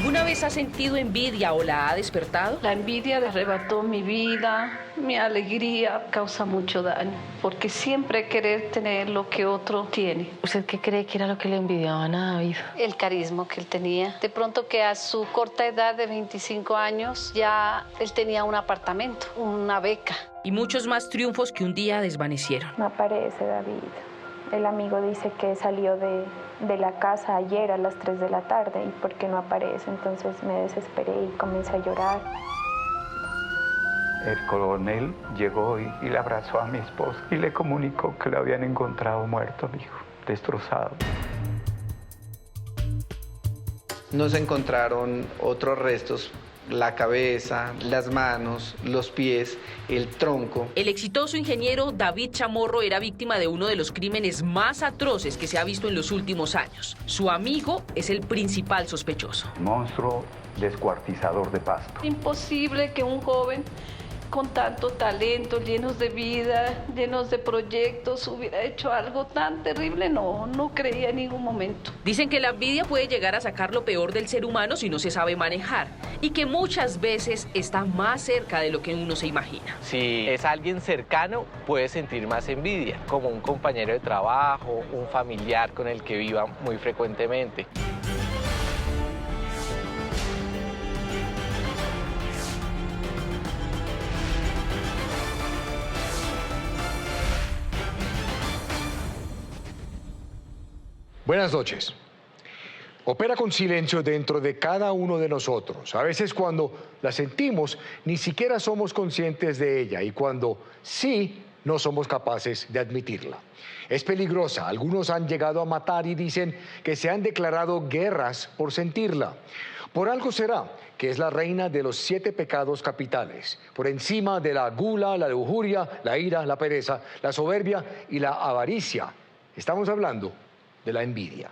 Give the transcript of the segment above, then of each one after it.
¿Alguna vez ha sentido envidia o la ha despertado? La envidia arrebató mi vida, mi alegría, causa mucho daño, porque siempre querer tener lo que otro tiene. ¿Usted qué cree que era lo que le envidiaban a David? El carisma que él tenía. De pronto que a su corta edad de 25 años ya él tenía un apartamento, una beca. Y muchos más triunfos que un día desvanecieron. No aparece David. El amigo dice que salió de la casa ayer a las 3 de la tarde y ¿por qué no aparece? Entonces me desesperé y comencé a llorar. El coronel llegó y le abrazó a mi esposa y le comunicó que lo habían encontrado muerto, dijo, destrozado. No se encontraron otros restos, la cabeza, las manos, los pies, el tronco. El exitoso ingeniero David Chamorro era víctima de uno de los crímenes más atroces que se ha visto en los últimos años. Su amigo es el principal sospechoso. Monstruo descuartizador de pasto. Imposible que un joven con tanto talento, llenos de vida, llenos de proyectos, hubiera hecho algo tan terrible. No creía en ningún momento. Dicen que la envidia puede llegar a sacar lo peor del ser humano si no se sabe manejar y que muchas veces está más cerca de lo que uno se imagina. Si es alguien cercano, puede sentir más envidia, como un compañero de trabajo, un familiar con el que viva muy frecuentemente. Buenas noches. Opera con silencio dentro de cada uno de nosotros. A veces cuando la sentimos, ni siquiera somos conscientes de ella y cuando sí, no somos capaces de admitirla. Es peligrosa. Algunos han llegado a matar y dicen que se han declarado guerras por sentirla. Por algo será que es la reina de los 7 pecados capitales, por encima de la gula, la lujuria, la ira, la pereza, la soberbia y la avaricia. Estamos hablando de la envidia.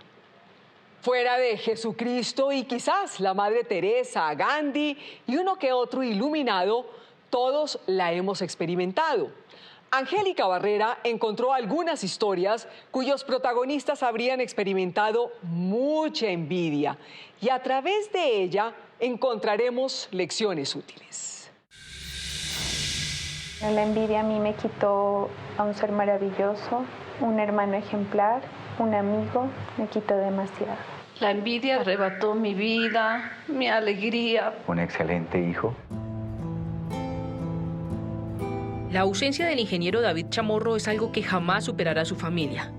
Fuera de Jesucristo y quizás la Madre Teresa, Gandhi y uno que otro iluminado, todos la hemos experimentado. Angélica Barrera encontró algunas historias cuyos protagonistas habrían experimentado mucha envidia y a través de ella encontraremos lecciones útiles. La envidia a mí me quitó a un ser maravilloso, un hermano ejemplar, un amigo, me quitó demasiado. La envidia arrebató mi vida, mi alegría. Un excelente hijo. La ausencia del ingeniero David Chamorro es algo que jamás superará su familia.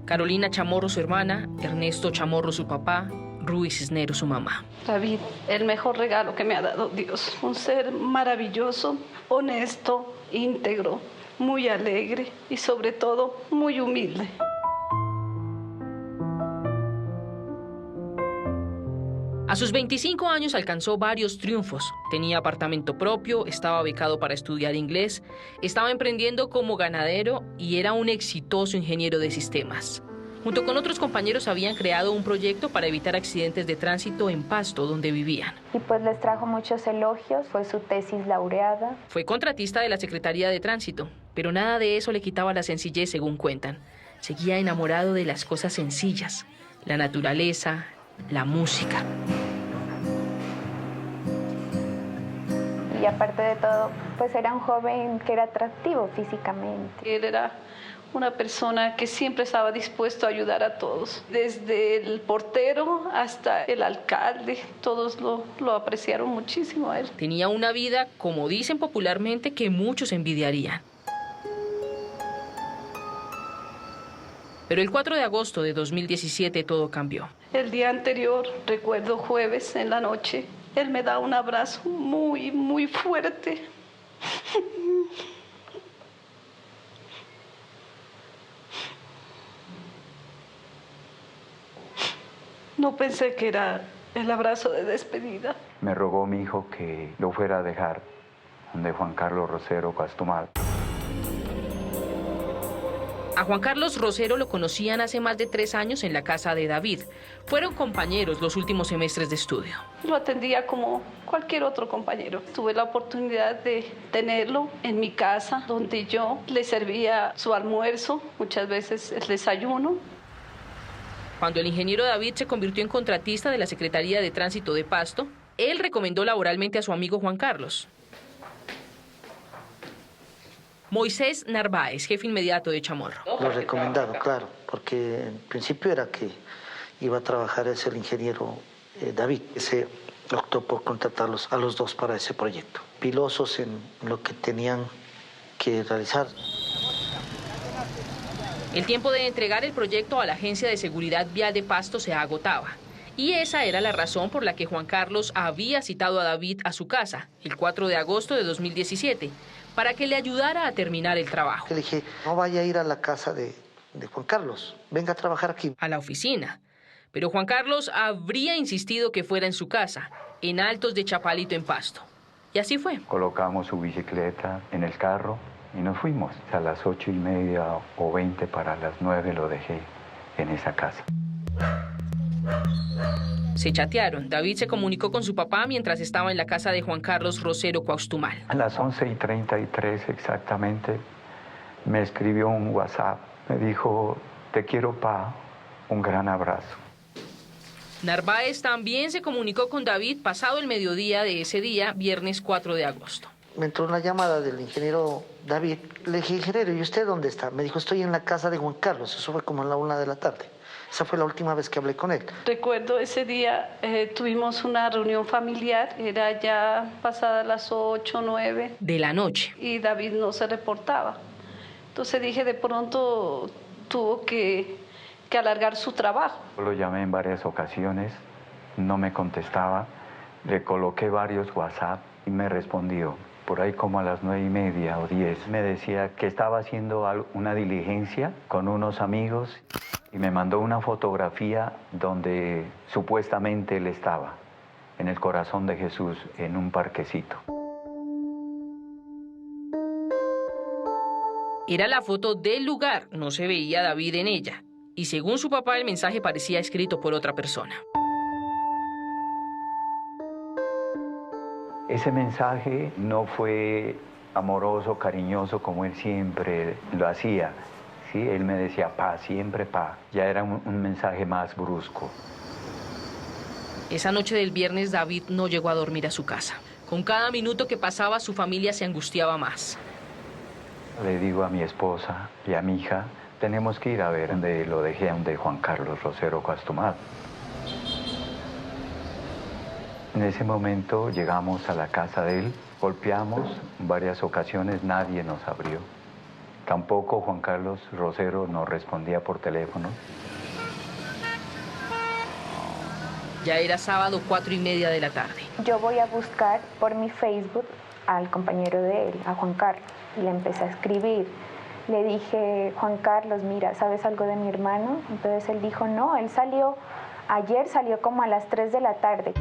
Carolina Chamorro, su hermana, Ernesto Chamorro, su papá, Ruy Cisneros, su mamá. David, el mejor regalo que me ha dado Dios. Un ser maravilloso, honesto, íntegro, muy alegre y sobre todo muy humilde. A sus 25 años alcanzó varios triunfos. Tenía apartamento propio, estaba becado para estudiar inglés, estaba emprendiendo como ganadero y era un exitoso ingeniero de sistemas. Junto con otros compañeros habían creado un proyecto para evitar accidentes de tránsito en Pasto, donde vivían. Y pues les trajo muchos elogios, fue su tesis laureada. Fue contratista de la Secretaría de Tránsito, pero nada de eso le quitaba la sencillez, según cuentan. Seguía enamorado de las cosas sencillas, la naturaleza, la música. Y aparte de todo, pues era un joven que era atractivo físicamente. Él era una persona que siempre estaba dispuesto a ayudar a todos. Desde el portero hasta el alcalde, todos lo apreciaron muchísimo a él. Tenía una vida, como dicen popularmente, que muchos envidiarían. Pero el 4 de agosto de 2017 todo cambió. El día anterior, recuerdo jueves en la noche, él me da un abrazo muy, muy fuerte. No pensé que era el abrazo de despedida. Me rogó mi hijo que lo fuera a dejar donde Juan Carlos Rosero Castumar. A Juan Carlos Rosero lo conocían hace más de 3 años en la casa de David. Fueron compañeros los últimos semestres de estudio. Lo atendía como cualquier otro compañero. Tuve la oportunidad de tenerlo en mi casa, donde yo le servía su almuerzo, muchas veces el desayuno. Cuando el ingeniero David se convirtió en contratista de la Secretaría de Tránsito de Pasto, él recomendó laboralmente a su amigo Juan Carlos. Moisés Narváez, jefe inmediato de Chamorro. Lo recomendado, claro, porque en principio era que iba a trabajar el ingeniero David. Se optó por contratarlos a los dos para ese proyecto. Pilosos en lo que tenían que realizar. El tiempo de entregar el proyecto a la Agencia de Seguridad Vial de Pasto se agotaba. Y esa era la razón por la que Juan Carlos había citado a David a su casa, el 4 de agosto de 2017, para que le ayudara a terminar el trabajo. Le dije, no vaya a ir a la casa de Juan Carlos, venga a trabajar aquí. A la oficina. Pero Juan Carlos habría insistido que fuera en su casa, en Altos de Chapalito, en Pasto. Y así fue. Colocamos su bicicleta en el carro y nos fuimos. A las 8:30 o 20 para las 9 lo dejé en esa casa. Se chatearon. David se comunicó con su papá mientras estaba en la casa de Juan Carlos Rosero Cuauhtumal. A las 11:33 exactamente me escribió un WhatsApp. Me dijo, te quiero, pa, un gran abrazo. Narváez también se comunicó con David pasado el mediodía de ese día, viernes 4 de agosto. Me entró una llamada del ingeniero David. Le dije, ingeniero, ¿y usted dónde está? Me dijo, estoy en la casa de Juan Carlos. Eso fue como a la 1 de la tarde. Esa fue la última vez que hablé con él. Recuerdo ese día tuvimos una reunión familiar, era ya pasadas las 8, 9. De la noche. Y David no se reportaba. Entonces dije, de pronto tuvo que alargar su trabajo. Lo llamé en varias ocasiones, no me contestaba, le coloqué varios WhatsApp y me respondió. Por ahí como a las 9:30 o 10 me decía que estaba haciendo una diligencia con unos amigos y me mandó una fotografía donde supuestamente él estaba, en el corazón de Jesús, en un parquecito. Era la foto del lugar, no se veía a David en ella. Y según su papá, el mensaje parecía escrito por otra persona. Ese mensaje no fue amoroso, cariñoso, como él siempre lo hacía. ¿Sí? Él me decía, pa, siempre pa. Ya era un mensaje más brusco. Esa noche del viernes, David no llegó a dormir a su casa. Con cada minuto que pasaba, su familia se angustiaba más. Le digo a mi esposa y a mi hija, tenemos que ir a ver donde lo dejé, donde Juan Carlos Rosero Cuauhtumal. En ese momento llegamos a la casa de él, golpeamos en varias ocasiones, nadie nos abrió. Tampoco Juan Carlos Rosero nos respondía por teléfono. Ya era sábado, 4:30 de la tarde. Yo voy a buscar por mi Facebook al compañero de él, a Juan Carlos, y le empecé a escribir. Le dije, Juan Carlos, mira, ¿sabes algo de mi hermano? Entonces él dijo, no, él ayer salió como a las 3 de la tarde.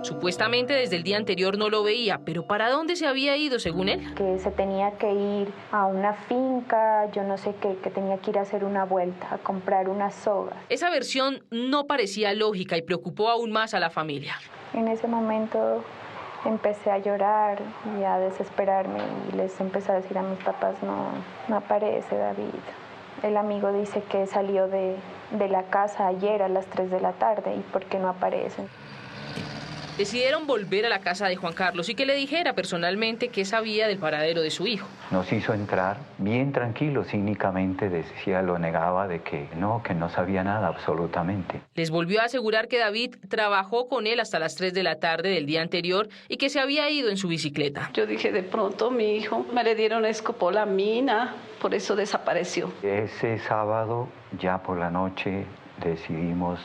Supuestamente desde el día anterior no lo veía, pero ¿para dónde se había ido según él? Que se tenía que ir a una finca, yo no sé qué, que tenía que ir a hacer una vuelta, a comprar unas sogas. Esa versión no parecía lógica y preocupó aún más a la familia. En ese momento empecé a llorar y a desesperarme y les empecé a decir a mis papás, no aparece David. El amigo dice que salió de la casa ayer a las 3 de la tarde y ¿por qué no aparece? Decidieron volver a la casa de Juan Carlos y que le dijera personalmente qué sabía del paradero de su hijo. Nos hizo entrar bien tranquilo, cínicamente decía, lo negaba de que no sabía nada absolutamente. Les volvió a asegurar que David trabajó con él hasta las 3 de la tarde del día anterior y que se había ido en su bicicleta. Yo dije, de pronto mi hijo me le dieron escopolamina, por eso desapareció. Ese sábado, ya por la noche, decidimos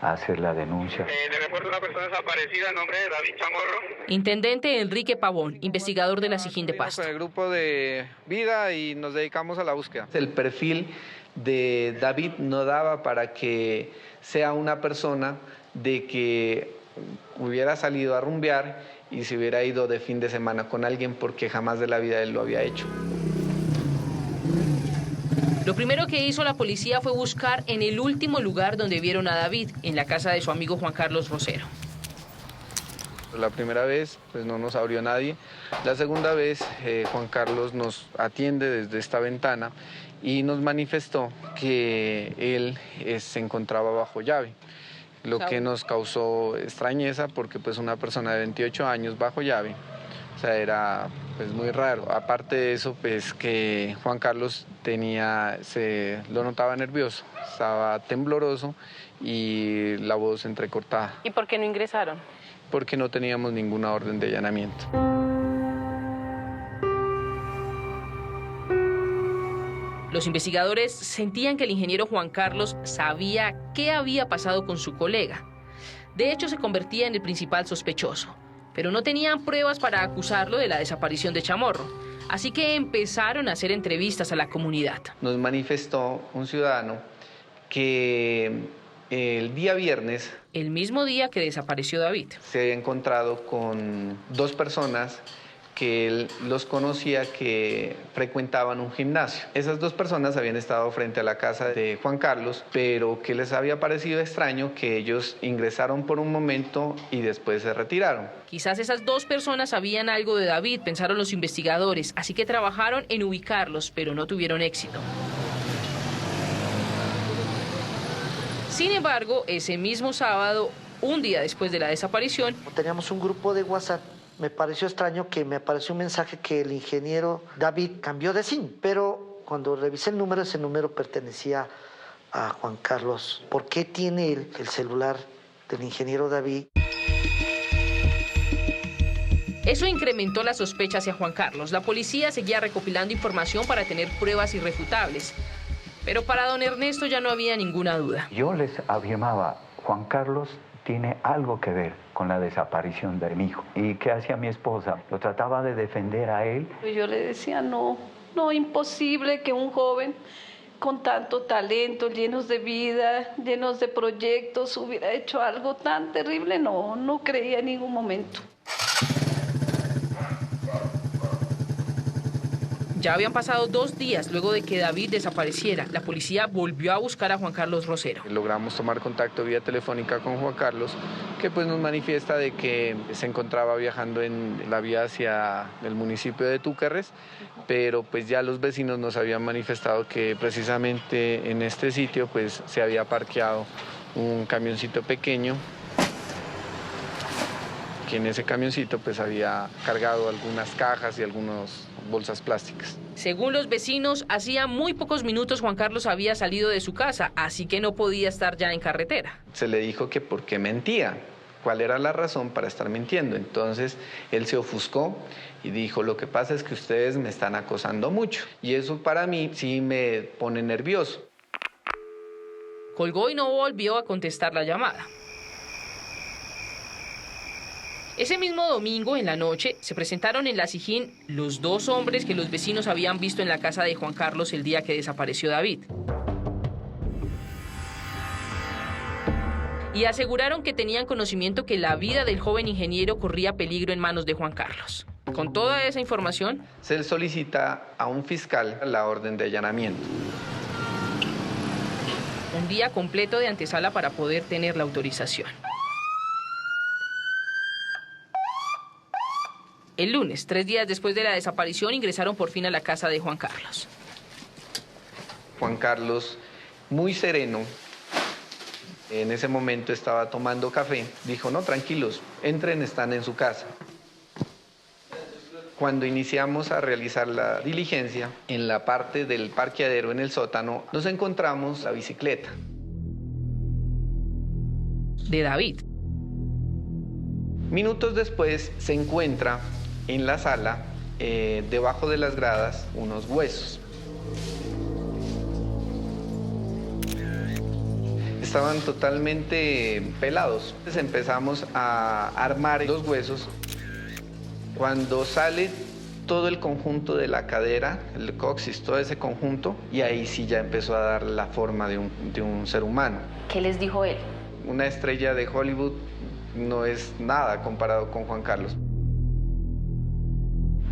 hacer la denuncia. Le reporto una persona desaparecida en nombre de David Chamorro. Intendente Enrique Pavón, investigador de la SIJIN de Pasto. Con el grupo de vida y nos dedicamos a la búsqueda. El perfil de David no daba para que sea una persona de que hubiera salido a rumbear y se hubiera ido de fin de semana con alguien, porque jamás de la vida él lo había hecho. Lo primero que hizo la policía fue buscar en el último lugar donde vieron a David, en la casa de su amigo Juan Carlos Rosero. La primera vez pues no nos abrió nadie. La segunda vez Juan Carlos nos atiende desde esta ventana y nos manifestó que él se encontraba bajo llave, lo que nos causó extrañeza porque pues una persona de 28 años bajo llave, o sea, era pues muy raro. Aparte de eso, pues que Juan Carlos lo notaba nervioso, estaba tembloroso y la voz entrecortada. ¿Y por qué no ingresaron? Porque no teníamos ninguna orden de allanamiento. Los investigadores sentían que el ingeniero Juan Carlos sabía qué había pasado con su colega. De hecho, se convertía en el principal sospechoso, pero no tenían pruebas para acusarlo de la desaparición de Chamorro. Así que empezaron a hacer entrevistas a la comunidad. Nos manifestó un ciudadano que el día viernes, el mismo día que desapareció David, se había encontrado con dos personas que él los conocía que frecuentaban un gimnasio. Esas dos personas habían estado frente a la casa de Juan Carlos, pero que les había parecido extraño que ellos ingresaron por un momento y después se retiraron. Quizás esas dos personas sabían algo de David, pensaron los investigadores, así que trabajaron en ubicarlos, pero no tuvieron éxito. Sin embargo, ese mismo sábado, un día después de la desaparición, teníamos un grupo de WhatsApp. Me pareció extraño que me apareció un mensaje que el ingeniero David cambió de SIM, pero cuando revisé el número, ese número pertenecía a Juan Carlos. ¿Por qué tiene el celular del ingeniero David? Eso incrementó la sospecha hacia Juan Carlos. La policía seguía recopilando información para tener pruebas irrefutables. Pero para don Ernesto ya no había ninguna duda. Yo les afirmaba, Juan Carlos tiene algo que ver con la desaparición de mi hijo. ¿Y qué hacía mi esposa? Lo trataba de defender a él. Yo le decía, no, imposible que un joven con tanto talento, llenos de vida, llenos de proyectos, hubiera hecho algo tan terrible. No creía en ningún momento. Ya habían pasado 2 días luego de que David desapareciera. La policía volvió a buscar a Juan Carlos Rosero. Logramos tomar contacto vía telefónica con Juan Carlos, que pues nos manifiesta de que se encontraba viajando en la vía hacia el municipio de Túquerres, pero pues ya los vecinos nos habían manifestado que precisamente en este sitio pues se había parqueado un camioncito pequeño, que en ese camioncito pues había cargado algunas cajas y algunas bolsas plásticas. Según los vecinos, hacía muy pocos minutos Juan Carlos había salido de su casa, así que no podía estar ya en carretera. Se le dijo que por qué mentía, cuál era la razón para estar mintiendo. Entonces él se ofuscó y dijo, lo que pasa es que ustedes me están acosando mucho y eso para mí sí me pone nervioso. Colgó y no volvió a contestar la llamada. Ese mismo domingo, en la noche, se presentaron en la Sijín los 2 hombres que los vecinos habían visto en la casa de Juan Carlos el día que desapareció David. Y aseguraron que tenían conocimiento que la vida del joven ingeniero corría peligro en manos de Juan Carlos. Con toda esa información, se solicita a un fiscal la orden de allanamiento. Un día completo de antesala para poder tener la autorización. El lunes, 3 días después de la desaparición, ingresaron por fin a la casa de Juan Carlos. Juan Carlos, muy sereno, en ese momento estaba tomando café, dijo, no, tranquilos, entren, están en su casa. Cuando iniciamos a realizar la diligencia, en la parte del parqueadero en el sótano, nos encontramos la bicicleta de David. Minutos después se encuentra en la sala, debajo de las gradas, unos huesos. Estaban totalmente pelados. Entonces empezamos a armar los huesos. Cuando sale todo el conjunto de la cadera, el coxis, todo ese conjunto, y ahí sí ya empezó a dar la forma de un ser humano. ¿Qué les dijo él? Una estrella de Hollywood no es nada comparado con Juan Carlos.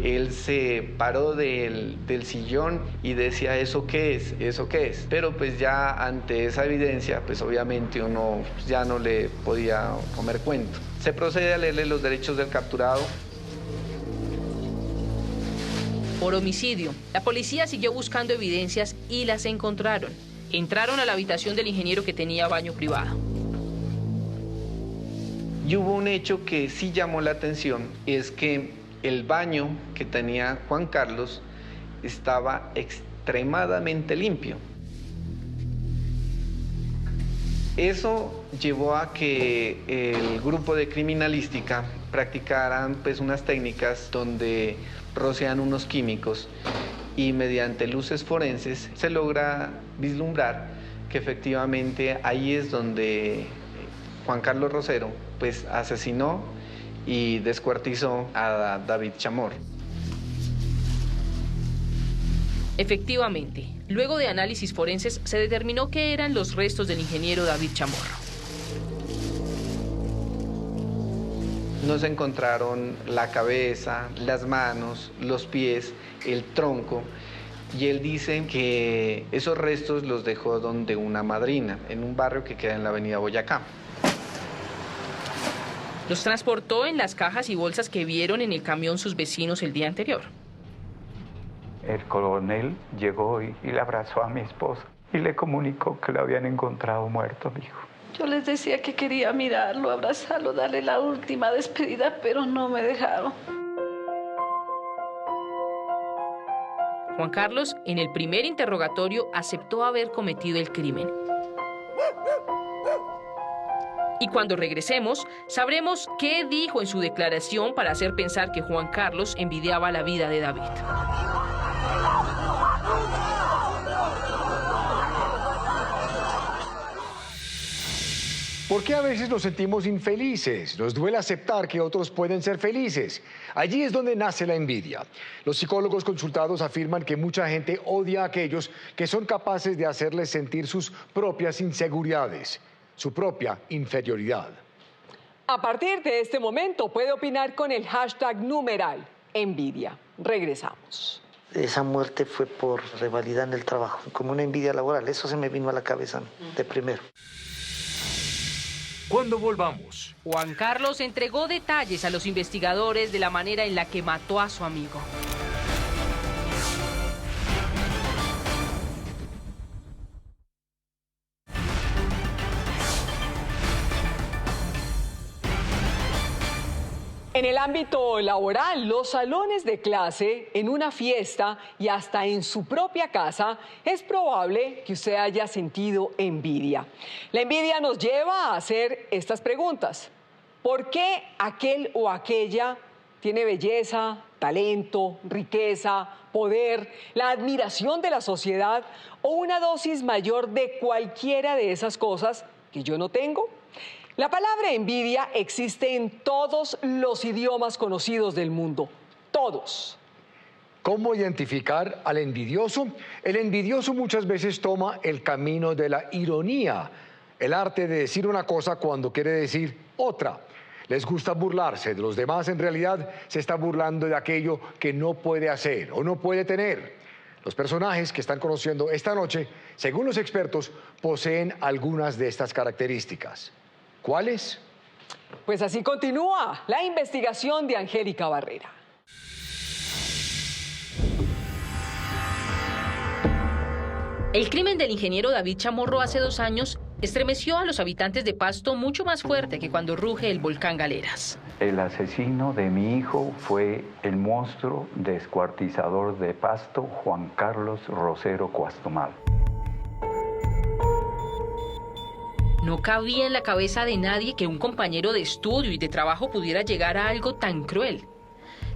Él se paró del sillón y decía, ¿eso qué es? ¿Eso qué es? Pero pues ya ante esa evidencia, pues obviamente uno ya no le podía comer cuento. Se procede a leerle los derechos del capturado. Por homicidio, la policía siguió buscando evidencias y las encontraron. Entraron a la habitación del ingeniero que tenía baño privado. Y hubo un hecho que sí llamó la atención, es que el baño que tenía Juan Carlos estaba extremadamente limpio. Eso llevó a que el grupo de criminalística practicaran pues unas técnicas donde rocian unos químicos y mediante luces forenses se logra vislumbrar que efectivamente ahí es donde Juan Carlos Rosero pues asesinó y descuartizó a David Chamorro. Efectivamente, luego de análisis forenses se determinó que eran los restos del ingeniero David Chamorro. Nos encontraron la cabeza, las manos, los pies, el tronco, y él dice que esos restos los dejó donde una madrina, en un barrio que queda en la avenida Boyacá. Los transportó en las cajas y bolsas que vieron en el camión sus vecinos el día anterior. El coronel llegó y le abrazó a mi esposa y le comunicó que lo habían encontrado muerto, dijo. Yo les decía que quería mirarlo, abrazarlo, darle la última despedida, pero no me dejaron. Juan Carlos, en el primer interrogatorio, aceptó haber cometido el crimen. Y cuando regresemos, sabremos qué dijo en su declaración para hacer pensar que Juan Carlos envidiaba la vida de David. ¿Por qué a veces nos sentimos infelices? Nos duele aceptar que otros pueden ser felices. Allí es donde nace la envidia. Los psicólogos consultados afirman que mucha gente odia a aquellos que son capaces de hacerles sentir sus propias inseguridades, su propia inferioridad. A partir de este momento puede opinar con el hashtag numeral envidia. Regresamos. Esa muerte fue por rivalidad en el trabajo, como una envidia laboral. Eso se me vino a la cabeza de primero. Cuando volvamos. Juan Carlos entregó detalles a los investigadores de la manera en la que mató a su amigo. En el ámbito laboral, los salones de clase, en una fiesta y hasta en su propia casa, es probable que usted haya sentido envidia. La envidia nos lleva a hacer estas preguntas. ¿Por qué aquel o aquella tiene belleza, talento, riqueza, poder, la admiración de la sociedad o una dosis mayor de cualquiera de esas cosas que yo no tengo? La palabra envidia existe en todos los idiomas conocidos del mundo, todos. ¿Cómo identificar al envidioso? El envidioso muchas veces toma el camino de la ironía, el arte de decir una cosa cuando quiere decir otra. Les gusta burlarse de los demás, en realidad se está burlando de aquello que no puede hacer o no puede tener. Los personajes que están conociendo esta noche, según los expertos, poseen algunas de estas características. ¿Cuáles? Pues así continúa la investigación de Angélica Barrera. El crimen del ingeniero David Chamorro hace 2 años estremeció a los habitantes de Pasto mucho más fuerte que cuando ruge el volcán Galeras. El asesino de mi hijo fue el monstruo descuartizador de Pasto, Juan Carlos Rosero Cuastomal. No cabía en la cabeza de nadie que un compañero de estudio y de trabajo pudiera llegar a algo tan cruel.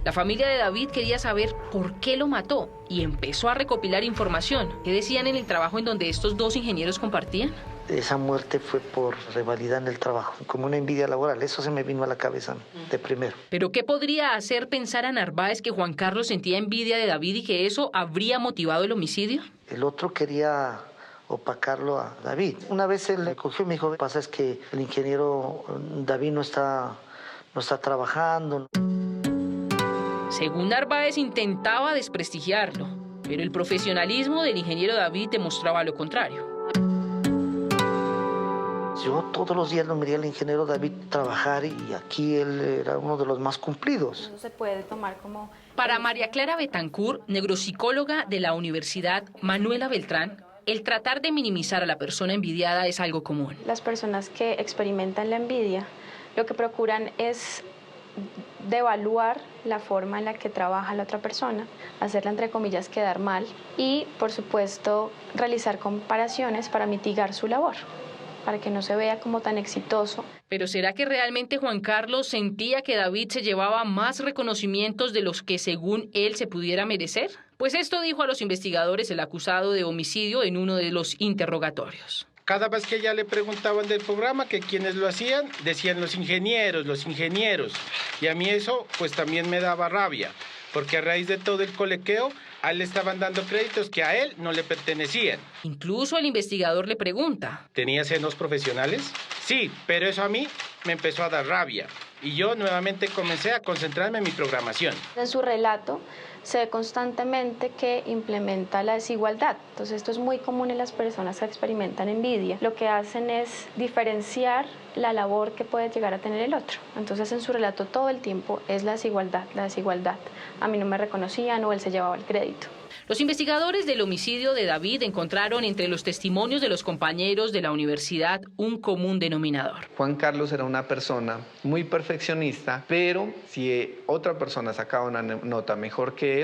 La familia de David quería saber por qué lo mató y empezó a recopilar información. ¿Qué decían en el trabajo en donde estos 2 ingenieros compartían? Esa muerte fue por rivalidad en el trabajo, como una envidia laboral. Eso se me vino a la cabeza de primero. ¿Pero qué podría hacer pensar a Narváez que Juan Carlos sentía envidia de David y que eso habría motivado el homicidio? El otro quería opacarlo a David. Una vez él le cogió y me dijo, lo que pasa es que el ingeniero David no está trabajando. Según Narváez, intentaba desprestigiarlo, pero el profesionalismo del ingeniero David demostraba lo contrario. Yo todos los días lo miré al ingeniero David trabajar y aquí él era uno de los más cumplidos. No se puede tomar como... Para María Clara Betancourt, neuropsicóloga de la Universidad Manuela Beltrán, el tratar de minimizar a la persona envidiada es algo común. Las personas que experimentan la envidia lo que procuran es devaluar la forma en la que trabaja la otra persona, hacerla entre comillas quedar mal y, por supuesto, realizar comparaciones para mitigar su labor, para que no se vea como tan exitoso. ¿Pero será que realmente Juan Carlos sentía que David se llevaba más reconocimientos de los que según él se pudiera merecer? Pues esto dijo a los investigadores el acusado de homicidio en uno de los interrogatorios. Cada vez que ya le preguntaban del programa que quiénes lo hacían, decían los ingenieros. Y a mí eso pues también me daba rabia, porque a raíz de todo el colequeo, a él le estaban dando créditos que a él no le pertenecían. Incluso el investigador le pregunta: ¿tenía senos profesionales? Sí, pero eso a mí me empezó a dar rabia. Y yo nuevamente comencé a concentrarme en mi programación. En su relato se ve constantemente que implementa la desigualdad. Entonces esto es muy común en las personas que experimentan envidia. Lo que hacen es diferenciar la labor que puede llegar a tener el otro. Entonces en su relato todo el tiempo es la desigualdad, la desigualdad. A mí no me reconocían o él se llevaba el crédito. Los investigadores del homicidio de David encontraron entre los testimonios de los compañeros de la universidad un común denominador. Juan Carlos era una persona muy perfeccionista, pero si otra persona sacaba una nota mejor que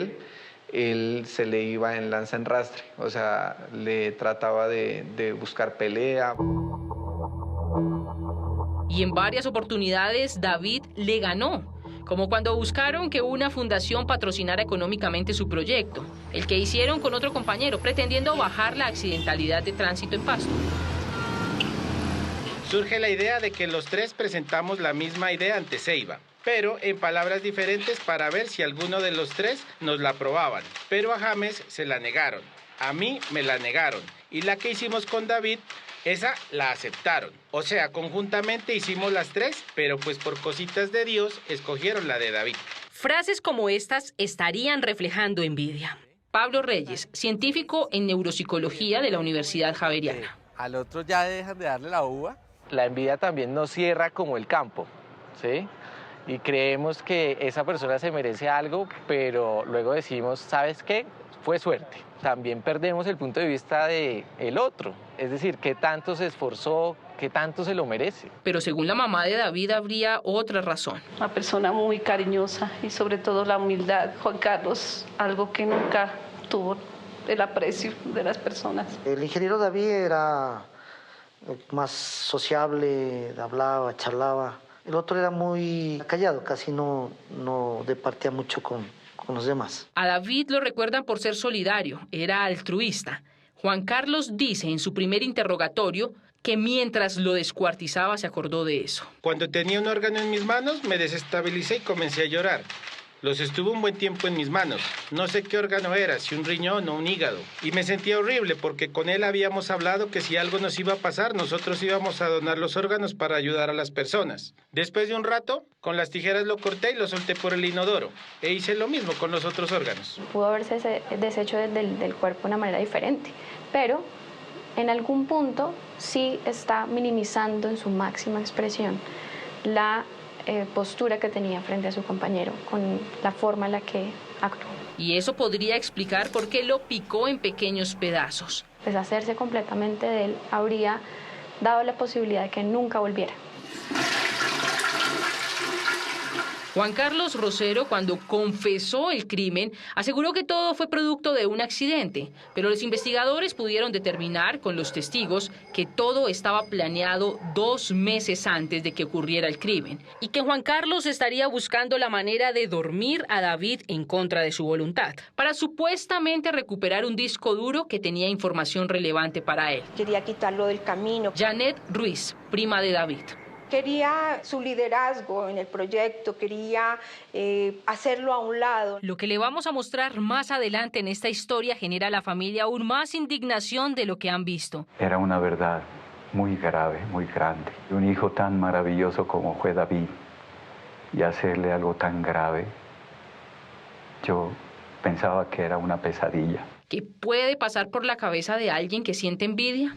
él se le iba en lanza en rastre, o sea, le trataba de buscar pelea. Y en varias oportunidades David le ganó, como cuando buscaron que una fundación patrocinara económicamente su proyecto, el que hicieron con otro compañero, pretendiendo bajar la accidentalidad de tránsito en Pasto. Surge la idea de que los tres presentamos la misma idea ante Ceiba, pero en palabras diferentes para ver si alguno de los tres nos la aprobaban. Pero a James se la negaron, a mí me la negaron, y la que hicimos con David, esa la aceptaron. O sea, conjuntamente hicimos las tres, pero pues por cositas de Dios escogieron la de David. Frases como estas estarían reflejando envidia. Pablo Reyes, científico en neuropsicología de la Universidad Javeriana. Al otro ya dejan de darle la uva. La envidia también nos cierra como el campo, ¿sí? Y creemos que esa persona se merece algo, pero luego decimos, ¿sabes qué? Fue suerte. También perdemos el punto de vista del otro. Es decir, qué tanto se esforzó, qué tanto se lo merece. Pero según la mamá de David habría otra razón. Una persona muy cariñosa y sobre todo la humildad. Juan Carlos, algo que nunca tuvo, el aprecio de las personas. El ingeniero David era más sociable, hablaba, charlaba. El otro era muy callado, casi no departía mucho con los demás. A David lo recuerdan por ser solidario, era altruista. Juan Carlos dice en su primer interrogatorio que mientras lo descuartizaba se acordó de eso. Cuando tenía un órgano en mis manos, me desestabilicé y comencé a llorar. Los estuvo un buen tiempo en mis manos. No sé qué órgano era, si un riñón o un hígado. Y me sentía horrible porque con él habíamos hablado que si algo nos iba a pasar, nosotros íbamos a donar los órganos para ayudar a las personas. Después de un rato, con las tijeras lo corté y lo solté por el inodoro. E hice lo mismo con los otros órganos. Pudo haberse deshecho del cuerpo de una manera diferente, pero en algún punto sí está minimizando en su máxima expresión la postura que tenía frente a su compañero, con la forma en la que actuó. Y eso podría explicar por qué lo picó en pequeños pedazos. Deshacerse completamente de él habría dado la posibilidad de que nunca volviera. Juan Carlos Rosero, cuando confesó el crimen, aseguró que todo fue producto de un accidente, pero los investigadores pudieron determinar con los testigos que todo estaba planeado 2 meses antes de que ocurriera el crimen y que Juan Carlos estaría buscando la manera de dormir a David en contra de su voluntad, para supuestamente recuperar un disco duro que tenía información relevante para él. Quería quitarlo del camino. Janet Ruiz, prima de David. Quería su liderazgo en el proyecto, quería hacerlo a un lado. Lo que le vamos a mostrar más adelante en esta historia genera a la familia aún más indignación de lo que han visto. Era una verdad muy grave, muy grande. Un hijo tan maravilloso como fue David y hacerle algo tan grave Yo pensaba que era una pesadilla. ¿Qué puede pasar por la cabeza de alguien que siente envidia?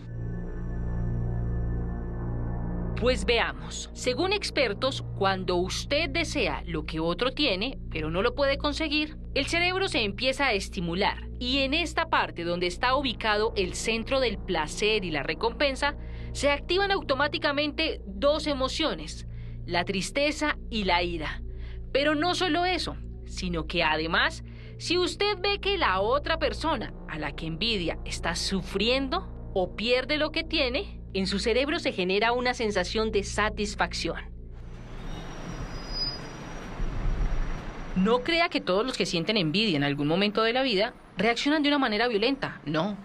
Pues veamos. Según expertos, cuando usted desea lo que otro tiene, pero no lo puede conseguir, el cerebro se empieza a estimular y en esta parte donde está ubicado el centro del placer y la recompensa, se activan automáticamente dos emociones, la tristeza y la ira. Pero no solo eso, sino que además, si usted ve que la otra persona a la que envidia está sufriendo o pierde lo que tiene, en su cerebro se genera una sensación de satisfacción. No crea que todos los que sienten envidia en algún momento de la vida reaccionan de una manera violenta, no.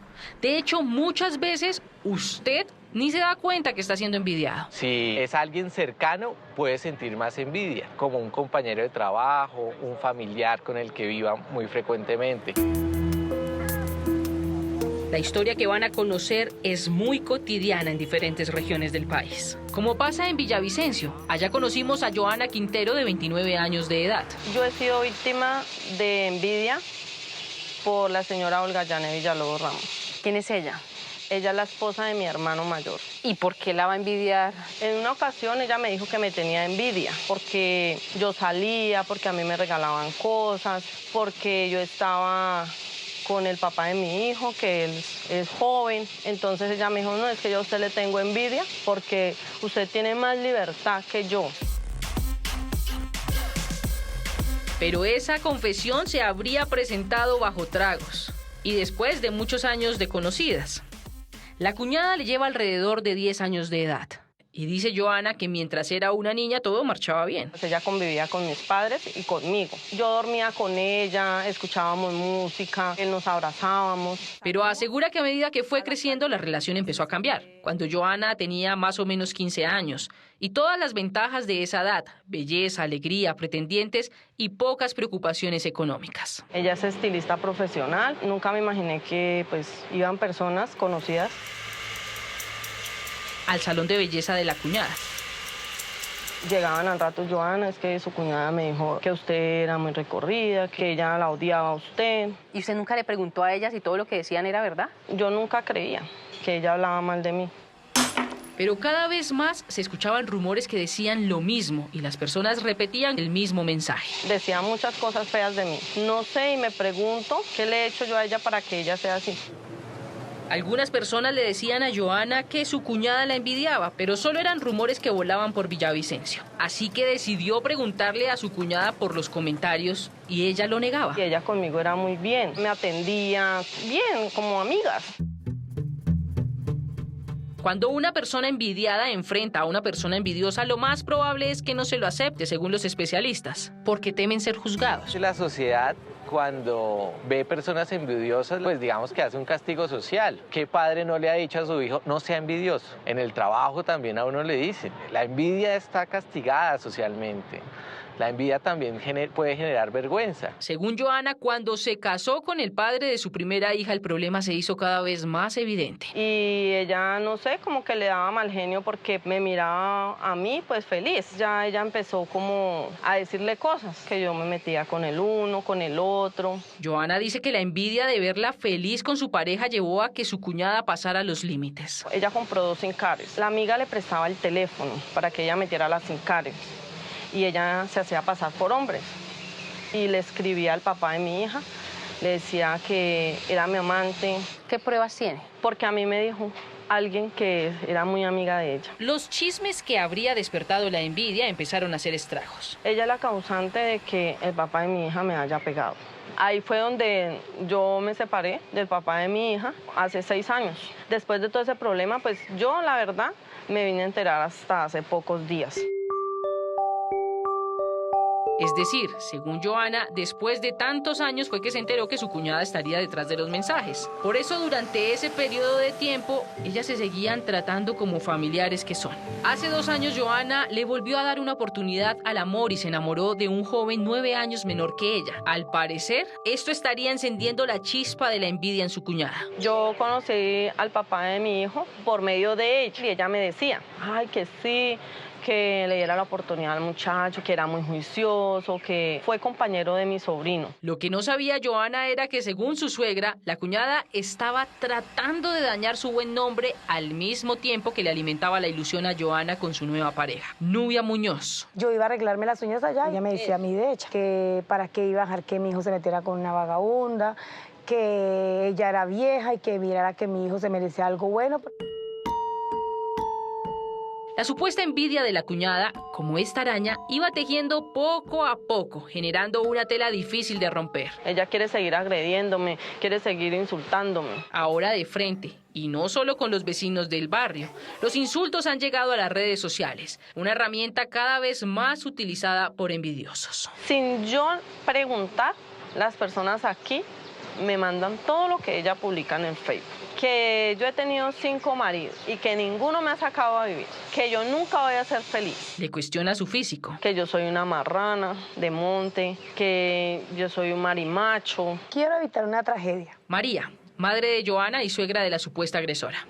De hecho, muchas veces usted ni se da cuenta que está siendo envidiado. Si es alguien cercano, puede sentir más envidia, como un compañero de trabajo, un familiar con el que viva muy frecuentemente. La historia que van a conocer es muy cotidiana en diferentes regiones del país. Como pasa en Villavicencio, allá conocimos a Joana Quintero, de 29 años de edad. Yo he sido víctima de envidia por la señora Olga Yane Villalobos Ramos. ¿Quién es ella? Ella es la esposa de mi hermano mayor. ¿Y por qué la va a envidiar? En una ocasión ella me dijo que me tenía envidia porque yo salía, porque a mí me regalaban cosas, porque yo estaba con el papá de mi hijo, que él es joven. Entonces ella me dijo, no, es que yo a usted le tengo envidia porque usted tiene más libertad que yo. Pero esa confesión se habría presentado bajo tragos y después de muchos años de conocidas. La cuñada le lleva alrededor de 10 años de edad. Y dice Joana que mientras era una niña todo marchaba bien. Pues ella convivía con mis padres y conmigo. Yo dormía con ella, escuchábamos música, nos abrazábamos. Pero asegura que a medida que fue creciendo la relación empezó a cambiar. Cuando Joana tenía más o menos 15 años. Y todas las ventajas de esa edad, belleza, alegría, pretendientes y pocas preocupaciones económicas. Ella es estilista profesional. Nunca me imaginé que iban personas conocidas al salón de belleza de la cuñada. Llegaban al rato, Joana, es que su cuñada me dijo que usted era muy recorrida, que ella la odiaba a usted. ¿Y usted nunca le preguntó a ella si todo lo que decían era verdad? Yo nunca creía que ella hablaba mal de mí. Pero cada vez más se escuchaban rumores que decían lo mismo y las personas repetían el mismo mensaje. Decía muchas cosas feas de mí. No sé y me pregunto qué le he hecho yo a ella para que ella sea así. Algunas personas le decían a Joana que su cuñada la envidiaba, pero solo eran rumores que volaban por Villavicencio. Así que decidió preguntarle a su cuñada por los comentarios y ella lo negaba. Y ella conmigo era muy bien, me atendía bien, como amigas. Cuando una persona envidiada enfrenta a una persona envidiosa, lo más probable es que no se lo acepte, según los especialistas, porque temen ser juzgados. La sociedad, cuando ve personas envidiosas, pues digamos que hace un castigo social. ¿Qué padre no le ha dicho a su hijo, no sea envidioso? En el trabajo también a uno le dicen, la envidia está castigada socialmente. La envidia también puede generar vergüenza. Según Joana, cuando se casó con el padre de su primera hija, el problema se hizo cada vez más evidente. Y ella, no sé, como que le daba mal genio porque me miraba a mí, pues feliz. Ya ella empezó como a decirle cosas, que yo me metía con el uno, con el otro. Joana dice que la envidia de verla feliz con su pareja llevó a que su cuñada pasara los límites. Ella compró 2 SIM cards. La amiga le prestaba el teléfono para que ella metiera las SIM cards. Y ella se hacía pasar por hombres. Y le escribía al papá de mi hija, le decía que era mi amante. ¿Qué pruebas tiene? Porque a mí me dijo alguien que era muy amiga de ella. Los chismes que habría despertado la envidia empezaron a hacer estragos. Ella es la causante de que el papá de mi hija me haya pegado. Ahí fue donde yo me separé del papá de mi hija hace 6 años. Después de todo ese problema, pues yo, la verdad, me vine a enterar hasta hace pocos días. Es decir, según Joana, después de tantos años fue que se enteró que su cuñada estaría detrás de los mensajes. Por eso, durante ese periodo de tiempo, ellas se seguían tratando como familiares que son. Hace 2 años, Joana le volvió a dar una oportunidad al amor y se enamoró de un joven 9 años menor que ella. Al parecer, esto estaría encendiendo la chispa de la envidia en su cuñada. Yo conocí al papá de mi hijo por medio de ella y ella me decía, ay, que sí, que le diera la oportunidad al muchacho, que era muy juicioso, que fue compañero de mi sobrino. Lo que no sabía Joana era que, según su suegra, la cuñada estaba tratando de dañar su buen nombre al mismo tiempo que le alimentaba la ilusión a Joana con su nueva pareja, Nubia Muñoz. Yo iba a arreglarme las uñas allá, ella me decía a mí, de hecho, que para qué iba a dejar que mi hijo se metiera con una vagabunda, que ella era vieja y que mirara que mi hijo se merecía algo bueno. La supuesta envidia de la cuñada, como esta araña, iba tejiendo poco a poco, generando una tela difícil de romper. Ella quiere seguir agrediéndome, quiere seguir insultándome. Ahora de frente, y no solo con los vecinos del barrio, los insultos han llegado a las redes sociales, una herramienta cada vez más utilizada por envidiosos. Sin yo preguntar, las personas aquí me mandan todo lo que ella publica en el Facebook. Que yo he tenido 5 maridos y que ninguno me ha sacado a vivir, que yo nunca voy a ser feliz. Le cuestiona su físico. Que yo soy una marrana de monte, que yo soy un marimacho. Quiero evitar una tragedia. María, madre de Joana y suegra de la supuesta agresora.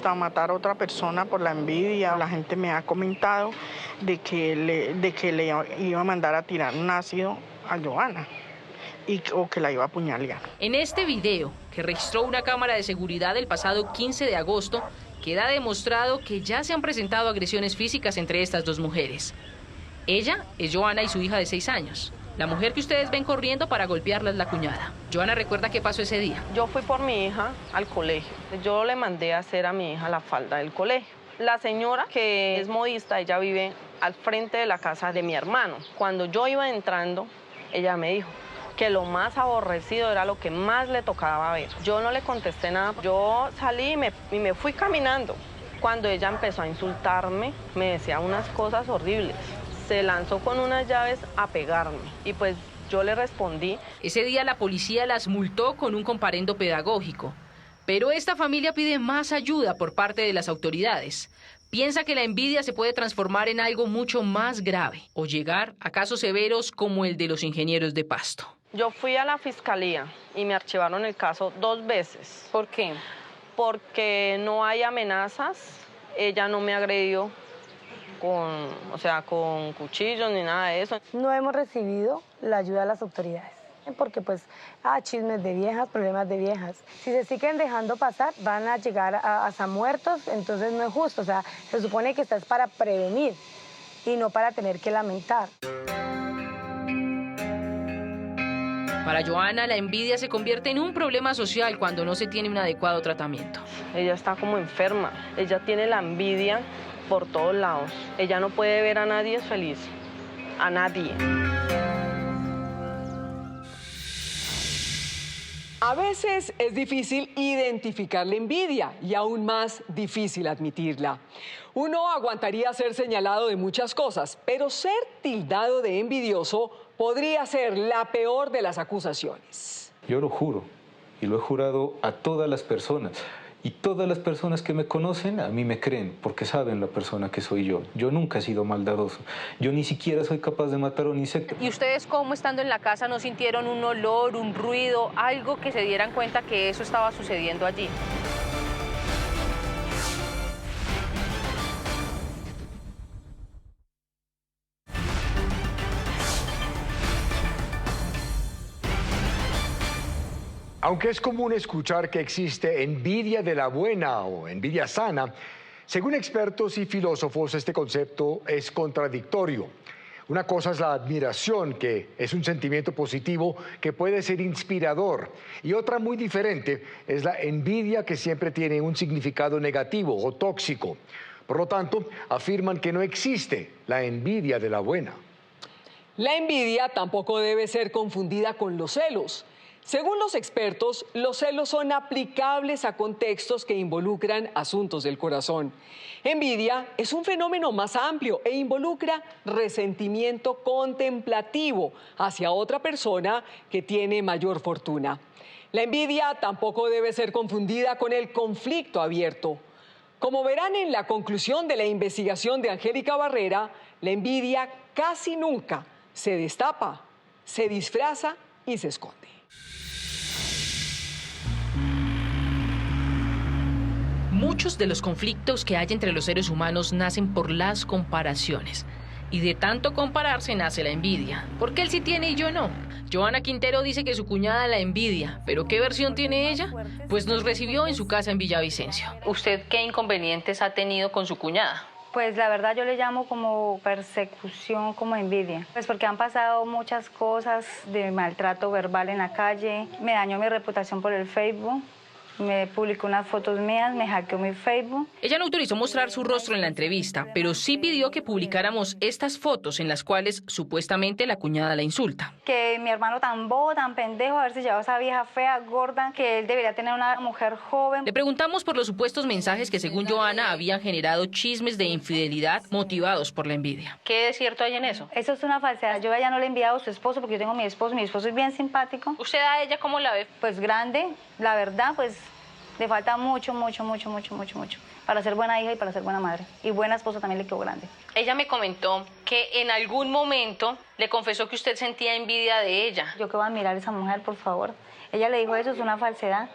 A matar a otra persona por la envidia. La gente me ha comentado de que le iba a mandar a tirar un ácido a Joana. O que la iba a apuñalear. En este video, que registró una cámara de seguridad el pasado 15 de agosto, queda demostrado que ya se han presentado agresiones físicas entre estas dos mujeres. Ella es Joana y su hija de 6 años. La mujer que ustedes ven corriendo para golpearla es la cuñada. Joana recuerda qué pasó ese día. Yo fui por mi hija al colegio. Yo le mandé a hacer a mi hija la falda del colegio. La señora, que es modista, ella vive al frente de la casa de mi hermano. Cuando yo iba entrando, ella me dijo que lo más aborrecido era lo que más le tocaba ver. Yo no le contesté nada. Yo salí y me fui caminando. Cuando ella empezó a insultarme, me decía unas cosas horribles. Se lanzó con unas llaves a pegarme y pues yo le respondí. Ese día la policía las multó con un comparendo pedagógico. Pero esta familia pide más ayuda por parte de las autoridades. Piensa que la envidia se puede transformar en algo mucho más grave o llegar a casos severos como el de los ingenieros de Pasto. Yo fui a la fiscalía y me archivaron el caso 2 veces. ¿Por qué? Porque no hay amenazas. Ella no me agredió con cuchillos ni nada de eso. No hemos recibido la ayuda de las autoridades. Porque chismes de viejas, problemas de viejas. Si se siguen dejando pasar, van a llegar hasta muertos, entonces no es justo. O sea, se supone que estás para prevenir y no para tener que lamentar. Para Joana, la envidia se convierte en un problema social cuando no se tiene un adecuado tratamiento. Ella está como enferma. Ella tiene la envidia por todos lados. Ella no puede ver a nadie feliz. A nadie. A veces es difícil identificar la envidia y aún más difícil admitirla. Uno aguantaría ser señalado de muchas cosas, pero ser tildado de envidioso podría ser la peor de las acusaciones. Yo lo juro, y lo he jurado a todas las personas. Y todas las personas que me conocen a mí me creen, porque saben la persona que soy yo. Yo nunca he sido maldadoso. Yo ni siquiera soy capaz de matar a un insecto. ¿Y ustedes cómo, estando en la casa, no sintieron un olor, un ruido, algo que se dieran cuenta que eso estaba sucediendo allí? Aunque es común escuchar que existe envidia de la buena o envidia sana, según expertos y filósofos este concepto es contradictorio. Una cosa es la admiración, que es un sentimiento positivo que puede ser inspirador, y otra muy diferente es la envidia, que siempre tiene un significado negativo o tóxico. Por lo tanto, afirman que no existe la envidia de la buena. La envidia tampoco debe ser confundida con los celos. Según los expertos, los celos son aplicables a contextos que involucran asuntos del corazón. Envidia es un fenómeno más amplio e involucra resentimiento contemplativo hacia otra persona que tiene mayor fortuna. La envidia tampoco debe ser confundida con el conflicto abierto. Como verán en la conclusión de la investigación de Angélica Barrera, la envidia casi nunca se destapa, se disfraza y se esconde. Muchos Muchos de los conflictos que hay entre los seres humanos nacen por las comparaciones. Y de tanto compararse nace la envidia. ¿Por qué él sí tiene y yo no? Joana Quintero dice que su cuñada la envidia. ¿Pero qué versión tiene ella? Pues nos recibió en su casa en Villavicencio. ¿Usted qué inconvenientes ha tenido con su cuñada? Pues la verdad yo le llamo como persecución, como envidia. Pues porque han pasado muchas cosas de maltrato verbal en la calle. Me dañó mi reputación por el Facebook. Me publicó unas fotos mías, me hackeó mi Facebook. Ella no autorizó mostrar su rostro en la entrevista, pero sí pidió que publicáramos estas fotos en las cuales supuestamente la cuñada la insulta. Que mi hermano tan bobo, tan pendejo, a ver si llevaba esa vieja fea, gorda, que él debería tener una mujer joven. Le preguntamos por los supuestos mensajes que según Joana habían generado chismes de infidelidad motivados por la envidia. ¿Qué de cierto hay en eso? Eso es una falsedad. Yo a ella no le he enviado a su esposo porque yo tengo mi esposo es bien simpático. ¿Usted a ella cómo la ve? Pues grande, la verdad, pues le falta mucho para ser buena hija y para ser buena madre. Y buena esposa también le quedó grande. Ella me comentó que en algún momento le confesó que usted sentía envidia de ella. Yo que voy a admirar a esa mujer, por favor. Ella le dijo eso, es una falsedad.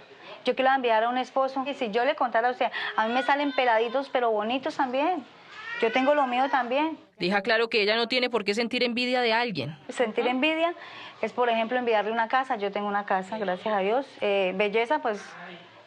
Yo que le voy a enviar a un esposo. Y si yo le contara a usted, a mí me salen peladitos, pero bonitos también. Yo tengo lo mío también. Deja claro que ella no tiene por qué sentir envidia de alguien. Sentir envidia es, por ejemplo, enviarle una casa. Yo tengo una casa, gracias a Dios. Belleza, pues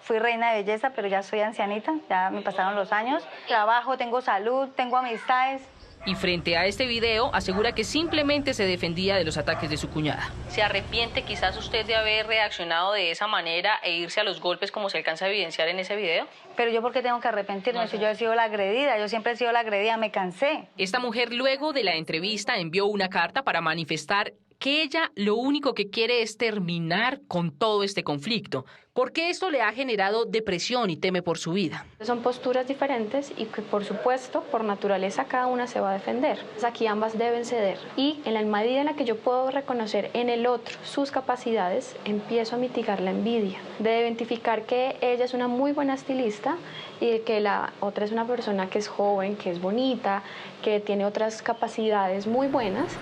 fui reina de belleza, pero ya soy ancianita, ya me pasaron los años. Trabajo, tengo salud, tengo amistades. Y frente a este video, asegura que simplemente se defendía de los ataques de su cuñada. ¿Se arrepiente quizás usted de haber reaccionado de esa manera e irse a los golpes como se alcanza a evidenciar en ese video? Pero yo, ¿por qué tengo que arrepentirme? No sé. Si yo he sido la agredida, yo siempre he sido la agredida, me cansé. Esta mujer luego de la entrevista envió una carta para manifestar que ella lo único que quiere es terminar con todo este conflicto, porque esto le ha generado depresión y teme por su vida. Son posturas diferentes y que, por supuesto, por naturaleza cada una se va a defender. Aquí ambas deben ceder y en la medida en la que yo puedo reconocer en el otro sus capacidades, empiezo a mitigar la envidia, de identificar que ella es una muy buena estilista y que la otra es una persona que es joven, que es bonita, que tiene otras capacidades muy buenas.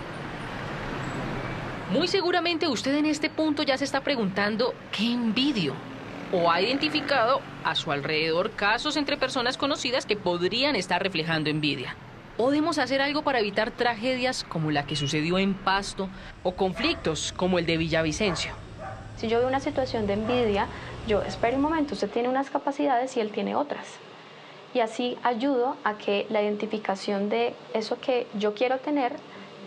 Muy seguramente usted en este punto ya se está preguntando ¿qué envidio? O ha identificado a su alrededor casos entre personas conocidas que podrían estar reflejando envidia. ¿Podemos hacer algo para evitar tragedias como la que sucedió en Pasto o conflictos como el de Villavicencio? Si yo veo una situación de envidia, yo espero un momento, usted tiene unas capacidades y él tiene otras. Y así ayudo a que la identificación de eso que yo quiero tener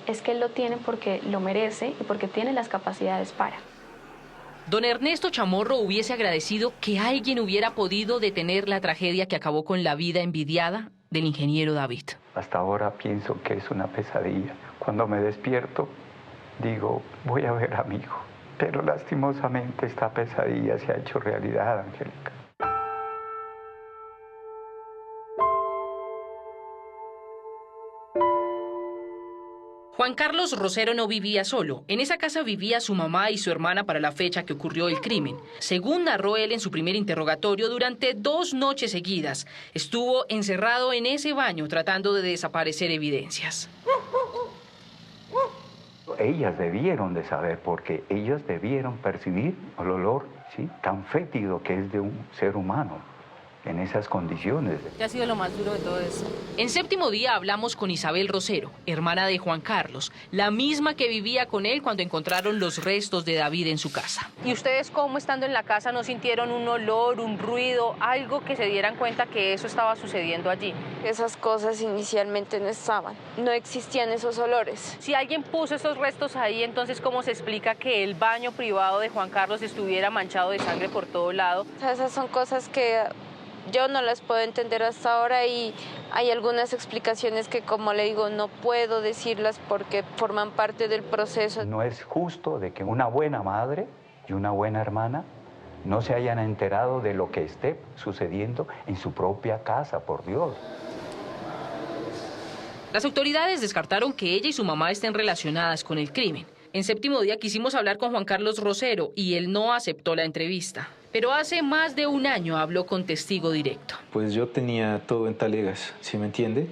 es que él lo tiene porque lo merece y porque tiene las capacidades para. Don Ernesto Chamorro hubiese agradecido que alguien hubiera podido detener la tragedia que acabó con la vida envidiada del ingeniero David. Hasta ahora pienso que es una pesadilla. Cuando me despierto, digo, voy a ver a mi hijo. Pero lastimosamente esta pesadilla se ha hecho realidad, Angélica. Juan Carlos Rosero no vivía solo. En esa casa vivía su mamá y su hermana para la fecha que ocurrió el crimen. Según narró él en su primer interrogatorio, durante 2 noches seguidas estuvo encerrado en ese baño tratando de desaparecer evidencias. Ellas debieron de saber, porque ellas debieron percibir el olor, ¿sí?, tan fétido que es de un ser humano en esas condiciones. ¿Qué ha sido lo más duro de todo eso? En Séptimo Día hablamos con Isabel Rosero, hermana de Juan Carlos, la misma que vivía con él cuando encontraron los restos de David en su casa. ¿Y ustedes cómo, estando en la casa, no sintieron un olor, un ruido, algo que se dieran cuenta que eso estaba sucediendo allí? Esas cosas inicialmente no estaban, no existían esos olores. Si alguien puso esos restos ahí, entonces ¿cómo se explica que el baño privado de Juan Carlos estuviera manchado de sangre por todo lado? Esas son cosas que yo no las puedo entender hasta ahora y hay algunas explicaciones que, como le digo, no puedo decirlas porque forman parte del proceso. No es justo de que una buena madre y una buena hermana no se hayan enterado de lo que esté sucediendo en su propia casa, por Dios. Las autoridades descartaron que ella y su mamá estén relacionadas con el crimen. En Séptimo Día quisimos hablar con Juan Carlos Rosero y él no aceptó la entrevista. Pero hace más de 1 año habló con testigo directo. Pues yo tenía todo en talegas, ¿sí me entiende?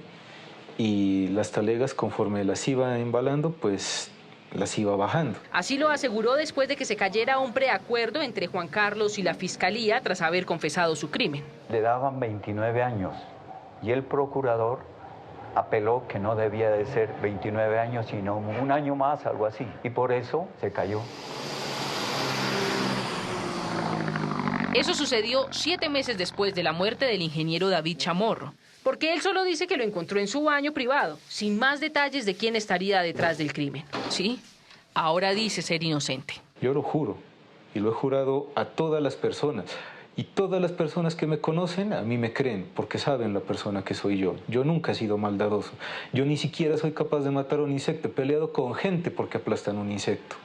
Y las talegas, conforme las iba embalando, pues las iba bajando. Así lo aseguró después de que se cayera un preacuerdo entre Juan Carlos y la Fiscalía tras haber confesado su crimen. Le daban 29 años y el procurador apeló que no debía de ser 29 años, sino un año más, algo así. Y por eso se cayó. Eso sucedió 7 meses después de la muerte del ingeniero David Chamorro, porque él solo dice que lo encontró en su baño privado, sin más detalles de quién estaría detrás del crimen. ¿Sí? Ahora dice ser inocente. Yo lo juro, y lo he jurado a todas las personas. Y todas las personas que me conocen a mí me creen, porque saben la persona que soy yo. Yo nunca he sido maldadoso. Yo ni siquiera soy capaz de matar a un insecto. He peleado con gente porque aplastan un insecto.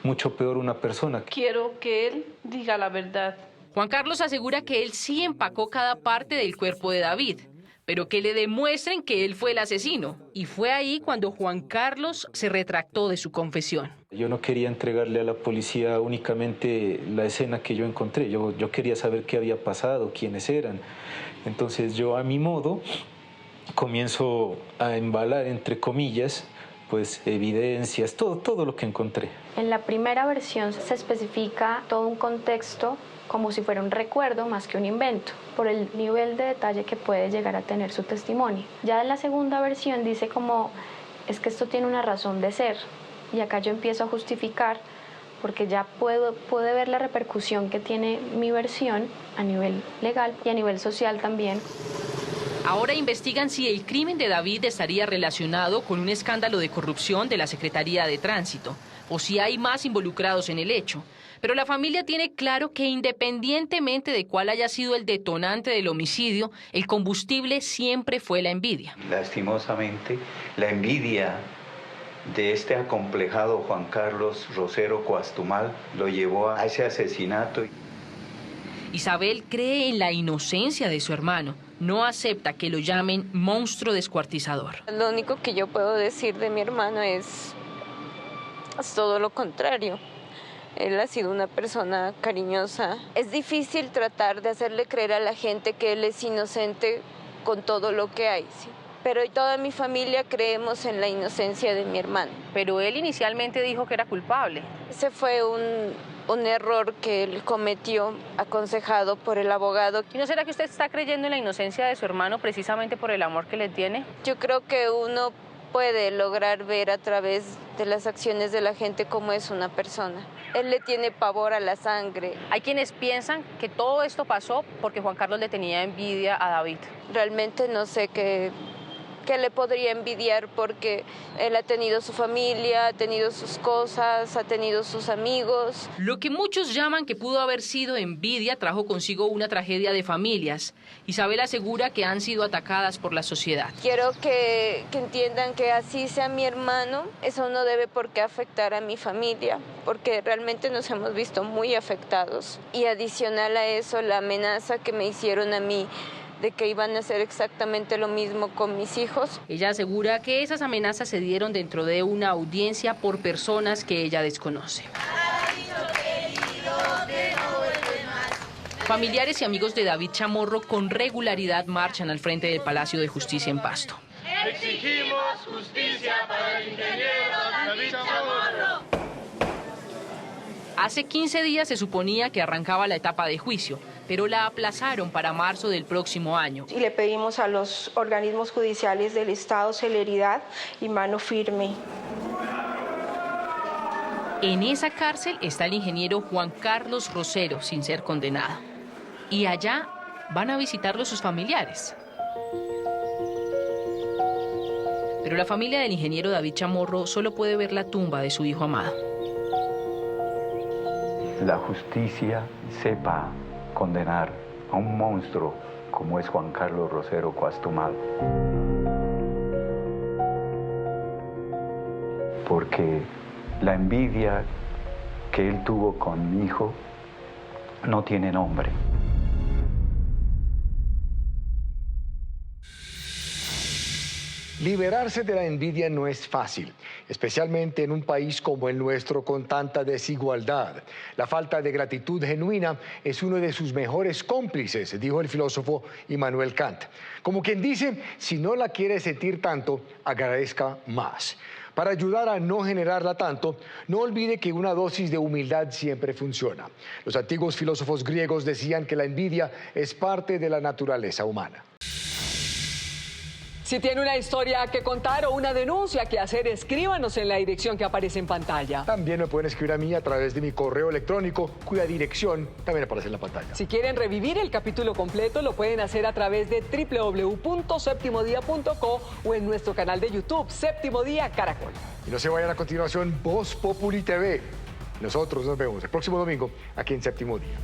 Mucho peor una persona. Quiero que él diga la verdad. Juan Carlos asegura que él sí empacó cada parte del cuerpo de David, pero que le demuestren que él fue el asesino. Y fue ahí cuando Juan Carlos se retractó de su confesión. Yo no quería entregarle a la policía únicamente la escena que yo encontré. Yo quería saber qué había pasado, quiénes eran. Entonces yo a mi modo comienzo a embalar, entre comillas, pues evidencias, todo lo que encontré. En la primera versión se especifica todo un contexto como si fuera un recuerdo más que un invento, por el nivel de detalle que puede llegar a tener su testimonio. Ya en la segunda versión dice como, es que esto tiene una razón de ser, y acá yo empiezo a justificar, porque ya puede ver la repercusión que tiene mi versión a nivel legal y a nivel social también. Ahora investigan si el crimen de David estaría relacionado con un escándalo de corrupción de la Secretaría de Tránsito, o si hay más involucrados en el hecho. Pero la familia tiene claro que independientemente de cuál haya sido el detonante del homicidio, el combustible siempre fue la envidia. Lastimosamente, la envidia de este acomplejado Juan Carlos Rosero Cuastumal lo llevó a ese asesinato. Isabel cree en la inocencia de su hermano. No acepta que lo llamen monstruo descuartizador. Lo único que yo puedo decir de mi hermano es todo lo contrario. Él ha sido una persona cariñosa. Es difícil tratar de hacerle creer a la gente que él es inocente con todo lo que hay, ¿sí? Pero toda mi familia creemos en la inocencia de mi hermano. Pero él inicialmente dijo que era culpable. Ese fue un error que él cometió, aconsejado por el abogado. ¿Y no será que usted está creyendo en la inocencia de su hermano precisamente por el amor que le tiene? Yo creo que uno puede lograr ver a través de las acciones de la gente cómo es una persona. Él le tiene pavor a la sangre. Hay quienes piensan que todo esto pasó porque Juan Carlos le tenía envidia a David. Realmente no sé qué le podría envidiar porque él ha tenido su familia, ha tenido sus cosas, ha tenido sus amigos. Lo que muchos llaman que pudo haber sido envidia trajo consigo una tragedia de familias. Isabel asegura que han sido atacadas por la sociedad. Quiero que entiendan que así sea mi hermano, eso no debe por qué afectar a mi familia, porque realmente nos hemos visto muy afectados. Y adicional a eso, la amenaza que me hicieron a mí, de que iban a hacer exactamente lo mismo con mis hijos. Ella asegura que esas amenazas se dieron dentro de una audiencia por personas que ella desconoce. Familiares y amigos de David Chamorro con regularidad marchan al frente del Palacio de Justicia en Pasto. Exigimos justicia para el ingeniero David Chamorro. Hace 15 días se suponía que arrancaba la etapa de juicio, pero la aplazaron para marzo del próximo año. Y le pedimos a los organismos judiciales del Estado celeridad y mano firme. En esa cárcel está el ingeniero Juan Carlos Rosero, sin ser condenado. Y allá van a visitarlo sus familiares. Pero la familia del ingeniero David Chamorro solo puede ver la tumba de su hijo amado. La justicia sepa condenar a un monstruo como es Juan Carlos Rosero Cuastumal. Porque la envidia que él tuvo con mi hijo no tiene nombre. Liberarse de la envidia no es fácil, especialmente en un país como el nuestro con tanta desigualdad. La falta de gratitud genuina es uno de sus mejores cómplices, dijo el filósofo Immanuel Kant. Como quien dice, si no la quiere sentir tanto, agradezca más. Para ayudar a no generarla tanto, no olvide que una dosis de humildad siempre funciona. Los antiguos filósofos griegos decían que la envidia es parte de la naturaleza humana. Si tiene una historia que contar o una denuncia que hacer, escríbanos en la dirección que aparece en pantalla. También me pueden escribir a mí a través de mi correo electrónico, cuya dirección también aparece en la pantalla. Si quieren revivir el capítulo completo, lo pueden hacer a través de www.septimodia.co o en nuestro canal de YouTube, Séptimo Día Caracol. Y no se vayan, a continuación Voz Populi TV. Nosotros nos vemos el próximo domingo aquí en Séptimo Día.